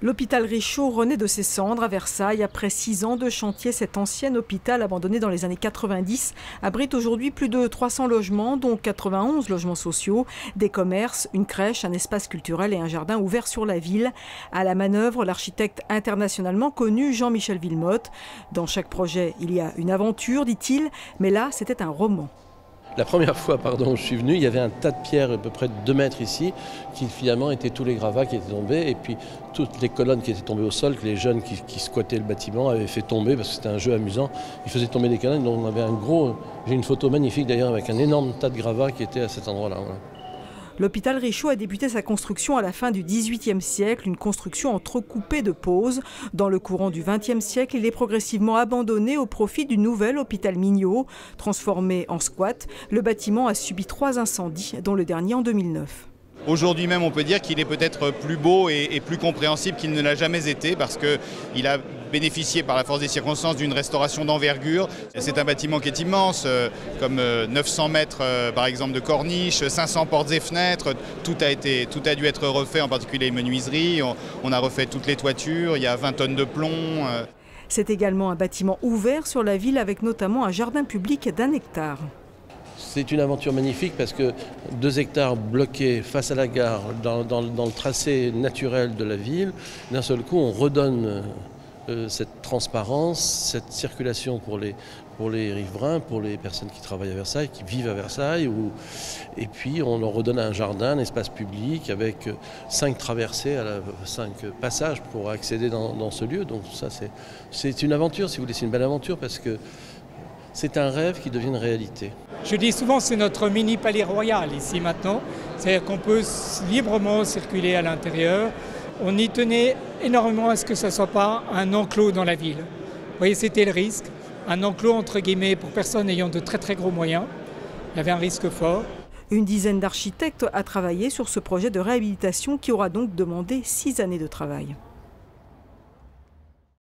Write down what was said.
L'hôpital Richaud renaît de ses cendres à Versailles. Après 6 ans de chantier, cet ancien hôpital abandonné dans les années 90 abrite aujourd'hui plus de 300 logements, dont 91 logements sociaux, des commerces, une crèche, un espace culturel et un jardin ouvert sur la ville. À la manœuvre, l'architecte internationalement connu Jean-Michel Wilmotte. Dans chaque projet, il y a une aventure, dit-il, mais là, c'était un roman. La première fois où je suis venu, il y avait un tas de pierres à peu près de 2 mètres ici, qui finalement étaient tous les gravats qui étaient tombés, et puis toutes les colonnes qui étaient tombées au sol, que les jeunes qui squattaient le bâtiment avaient fait tomber, parce que c'était un jeu amusant. Ils faisaient tomber des colonnes, donc on avait un gros... J'ai une photo magnifique d'ailleurs avec un énorme tas de gravats qui était à cet endroit-là. Voilà. L'hôpital Richaud a débuté sa construction à la fin du XVIIIe siècle, une construction entrecoupée de pauses. Dans le courant du XXe siècle, il est progressivement abandonné au profit du nouvel hôpital Mignot. Transformé en squat, le bâtiment a subi 3 incendies, dont le dernier en 2009. Aujourd'hui même, on peut dire qu'il est peut-être plus beau et plus compréhensible qu'il ne l'a jamais été parce qu'il a bénéficié par la force des circonstances d'une restauration d'envergure. C'est un bâtiment qui est immense, comme 900 mètres par exemple de corniche, 500 portes et fenêtres. Tout a dû être refait, en particulier les menuiseries. On a refait toutes les toitures, il y a 20 tonnes de plomb. C'est également un bâtiment ouvert sur la ville avec notamment un jardin public d'1 hectare. C'est une aventure magnifique parce que 2 hectares bloqués face à la gare, dans le tracé naturel de la ville, d'un seul coup on redonne cette transparence, cette circulation pour les riverains, pour les personnes qui travaillent à Versailles, qui vivent à Versailles. Et puis on leur redonne un jardin, un espace public avec 5 traversées, 5 passages pour accéder dans ce lieu. Donc ça c'est une aventure, si vous voulez, c'est une belle aventure parce que c'est un rêve qui devient une réalité. Je dis souvent que c'est notre mini palais royal ici maintenant. C'est-à-dire qu'on peut librement circuler à l'intérieur. On y tenait énormément à ce que ce ne soit pas un enclos dans la ville. Vous voyez, c'était le risque. Un enclos entre guillemets pour personnes ayant de très très gros moyens. Il y avait un risque fort. Une dizaine d'architectes a travaillé sur ce projet de réhabilitation qui aura donc demandé 6 années de travail.